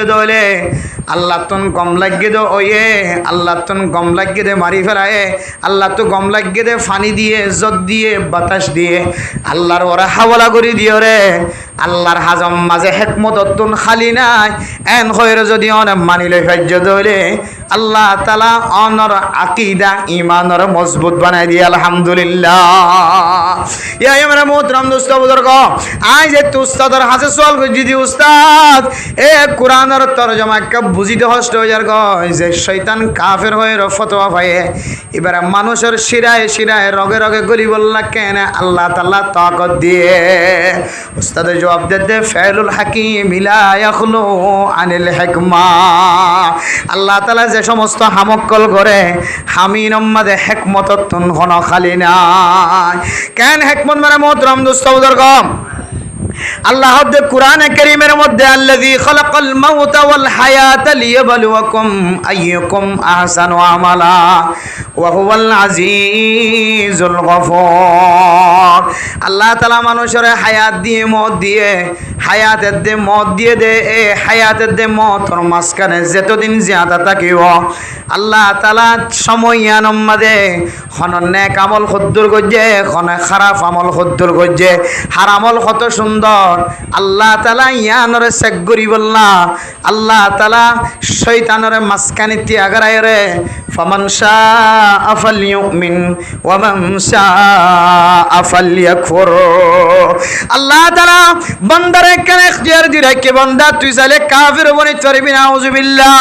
দলে আল্লাহ তুন গম লাগিয়ে দে ওয়ে আল্লাহ তুন গম লাগিয়ে দে মারি ফেলায় আল্লাহ তো গম লাগিয়ে দে ফানি দিয়ে জত দিয়ে বাতাস দিয়ে আল্লাহর ওরা হাওলা করে দিও রে আল্লাহর হাজম মাঝে হেকমত তুন খালি নাই এন হইর যদি অনেক মানিলে ফাজ্য দলে আল্লাহ তালা অনর আকিদা ইমানর মজবুত বানাই দিয়ে আলহামদুলিল্লাহ। ইয়া আমরা মোহতরম দোস্ত বুজুর্গ আই যে উস্তাদর হাতে সওয়াল করি যদি উস্তাদ এ কোরআনের তরজমা কা বুঝিতে কষ্ট হয়ে যার গয় যে শয়তান কাফের হয়ে ফতোয়া পায়ে এবারে মানুষের শিরায় শিরায় রগে রগে গলি বললা কেন আল্লাহ তাআলা তাকত দিয়ে উস্তাদ জবাব দে ফাইলুল হাকিম লা ইয়াখলু আনিল হিকমা আল্লাহ তাআলা যে সমস্ত হামক্কল করে হামিন উম্মাদে হিকমত তুন হন খালি নাই কেন হিকমত মানে মোহতরম দোস্ত বুজুর্গ আল্লাহ দে কুরআনে কারীমের মধ্যে আল্লাযী খালাকাল মাউতা ওয়াল হায়াতা লিয়াবলুয়াকুম আইয়ুকুম আহসানু আমালা ওয়া হুয়াল আজিজুল গফুর আল্লাহ তাআলা মানুষের হায়াত দিয়ে মওত দিয়ে হায়াতের দে মওত দিয়ে দে এ হায়াতের দে মওতর মাঝখানে যতদিন জিয়াদা থাকিব আল্লাহ তাআলা সময়ান উম্মাদে খন নেক আমল খুদ্দুর গজে খন খারাপ আমল খুদ্দুর গজে হারামল কত সুন্দর আল্লাহ তাআলা ইয়ানরে চেক করি বললা আল্লাহ তাআলা শয়তানরে মাঝখানে ত্যাগারায় রে ফামান শাআ ফালইউমিন ওয়া মান শাআ ফালইয়াকফুর আল্লাহ তাআলা বান্দারে কেন ইখতিয়ার দি রাখে বান্দা তুই চাইলে কাফির বনি পারবি না আউযুবিল্লাহ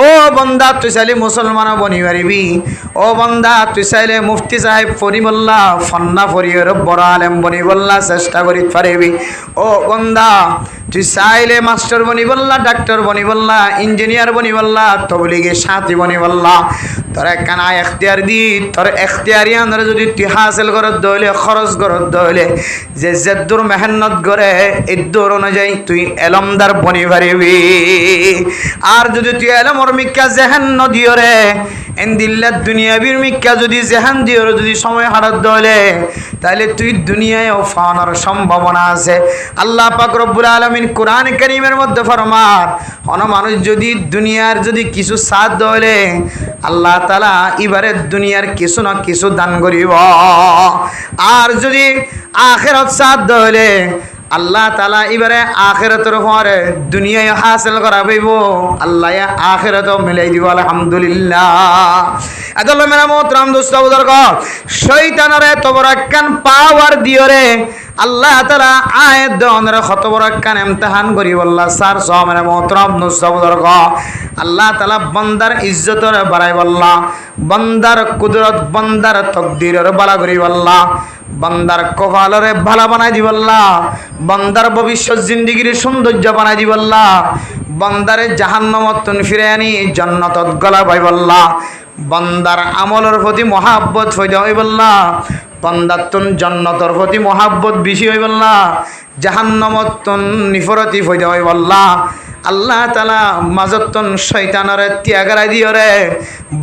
ও বান্দা তুই চাইলে মুসলমান বনি পারবি ও বান্দা তুই চাইলে মুফতি সাহেব পড়ি বললা ফন্না পড়িয়ে বড় আলেম বনি বললা চেষ্টা করি পারবি ও বান্দা তুই চাইলে মাস্টার বনি বললা ডাক্তার বনি বললা ইঞ্জিনিয়ার বনি বললা তবলিগে সাথী বনি বললা তোর একখানা এখতিয়ার দি তোর এখতিয়ারি আন্দরে যদি তুই হাসিল করত দইলে খরচ করত দইলে যে যেদুর মেহনত করে এদুর অনুযায়ী তুই এলমদার বনি পারিবি আর যদি তুই এলমর মিক্কা জেহান নদিও রে এন্দিল্লার দুনিয়াবির মিক্কা যদি জেহান দিও যদি সময় হারাত দইলে তাহলে তুই দুনিয়ায় ফানার সম্ভাবনা আছে আল্লাহ পাক রব্বুল আলামিন কোরআন কারীমের মধ্যে ফরমান কোন মানুষ যদি দুনিয়ার যদি কিছু সাথ দইলে আল্লাহ তাআলা এবারে দুনিয়ার কিছু না কিছু দান করিব আর যদি আখিরাত সাথ দইলে আল্লাহ তাআলা এবারে আখিরাতের পরে দুনিয়ায় হাসিল করা পাইব আল্লাহ আখিরাতও মিলাই দিব আলহামদুলিল্লাহ। আদাল্লাহ মেরা মোহতরম দোস্ত বুজুর্গ শয়তানের এত বড় একখান পাওয়ার দিও রে আল্লাহ তাআলা আয়াত দনের কত বড় একখান ইমতিহান করি বললা স্যার সব মেরা মোহতরম দোস্ত বুজুর্গ আল্লাহ তাআলা বান্দার ইজ্জতের বাড়াই বললা বান্দার কুদরত বান্দার তকদিরের বালা করি বললা বান্দার কপালরে ভালো বানাই দিবল্লা বান্দার ভবিষ্যৎ জিন্দেগির সৌন্দর্য বানাই দিবল্লা বান্দারে জাহান্নামত ফিরে আনি জান্নাতত গলা পাইবল্লা বান্দার আমলের প্রতি মহাব্বত হইতে হইবল্লা বান্দার তুন জান্নাতের প্রতি মহাব্বত বেশি হইবল্লা জাহান্নামত নিফরতি হইতে হইবল্লা আল্লাহ তাআলা মাজতন শয়তানরে ত্যাগারাই দিও রে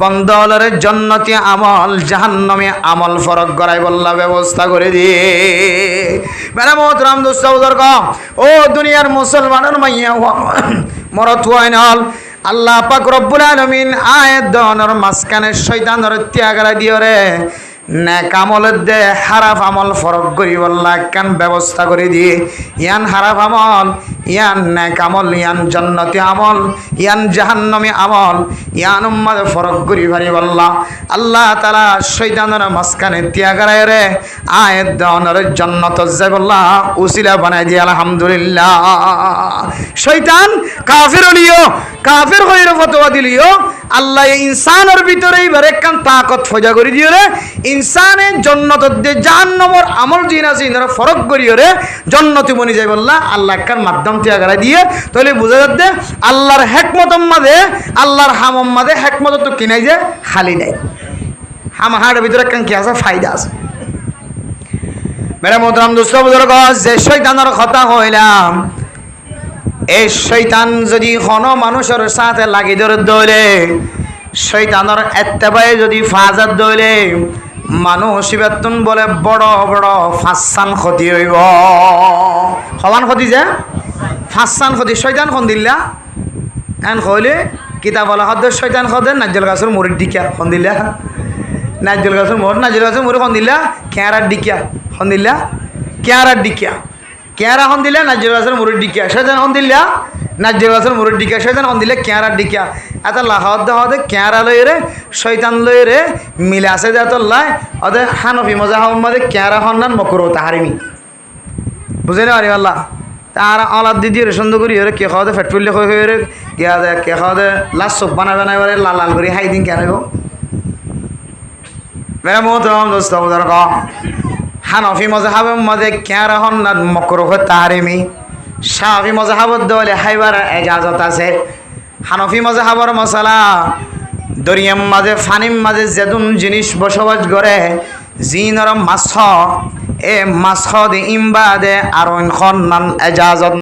বন্দলরে জান্নাতি আমল জাহান্নামে আমল ফরক গড়াই বল্লা ব্যবস্থা করে দিয়ে মেরা মোহতরম দোস্ত বুজুর্গ ও দুনিয়ার মুসলমানের মাইয়া মরত ওয়াইনাল আল্লাহ পাক রব্বুল আলামিন আয়াত দনের মাঝখানে শয়তানর ত্যাগারাই দিও রে নেক আমলের দে হারাফ আমল ফরক করি বললা কান ব্যবস্থা করে দিয়ে ইয়ান হারাফ আমল ইয়ান নেক আমল ইয়ান জান্নাতি আমল ইয়ান জাহান্নামী আমল ইয়ান উম্মাদ ফরক করি ভারি বললা আল্লাহ তাআলা শয়তানের মাঝখানে ত্যাগারায় রে আয়াত দনের জান্নাত যাই বললা উসিলা বানাই দিয়ে আলহামদুলিল্লাহ। শয়তান কাফির হলিও কাফির হইরে ফতোয়া দিলিও আল্লাহ ইনসানের ভিতরে এবারে কান তাকত ফজা করে দিও রে ইনসানের জান্নাতত দে জাহান্নামের আমল জিন আছে ইনারা ফরক করিও রে জান্নাতে বনি যাই বললা আল্লাহ কার মাধ্যম ত্যাগারা দিয়ে তাহলে বুঝা যাচ্ছে আল্লাহর হিকমতম মাঝে আল্লাহর হামম মাঝে হিকমত তো কিনাই যে খালি নাই হামাহার ভিতরে কান কি আছে ফায়দা আছে মেরা মোহতরম দোস্ত বুজুর্গ যে শয়তানের কথা কইলাম এই শয়তান যদি কোনো মানুষের সাথে লাগি ধরে দইলে শয়তানের এত্তেবায়ে যদি ফাজাত দইলে মানুষ বেতন বলে বড় বড় ফাঁসান ক্ষতি হইব সমান ক্ষতি যে ফাঁসান ক্ষতি শয়তান কোন দিল্লা এন কইলে কিতাব আলা হদ শয়তান খদে নাজল গাছের মুড়ির ডিকা খন দিলা নাজল গাছের মুড়ি খন দিলা কেয়ারার ডিকা খন দিলা কেয়ারার ডিকা কেয়ারা খন দিলা নাজল গাছের মুড়ির ডিকা শয়তান খন দিলা নাজল গাছের মুড়ির ডিকা শয়তান খন দিলা কেয়ারার ডিকা এত লাহদ হদে কেয়ারা লই রে শয়তান লই রে মিলে আছে যে এত লাই ওদের হানফি মজা মধ্যে কেয়ারা হন্নান মকরু তাহারিমি বুঝে না আরে আল্লাহ তার আলাদ দিদি রে সুন্দর করি রে কে খাওয়াতে ফেট ফুললে হয়ে রে গিয়া দে কে খাওয়াতে লাশ সব বানাবে না এবারে লাল লাল করে হাই দিন কেন গো মেরা মোহতরম দোস্ত বুঝার ক হানফি মজাহাবের মধ্যে কেয়ারা হন্নান মকরু তাহারিমি শাফি মজাহাবত দলে হাইবার এজাজত আছে হানফি মজাহাবর মশলা দরিয়াম মাঝে ফানিম মাঝে যেদুন জিনিস বসবাস করে জিনর মাছ এ মাছ দে ইম্বা দে আর খন নান এজাজত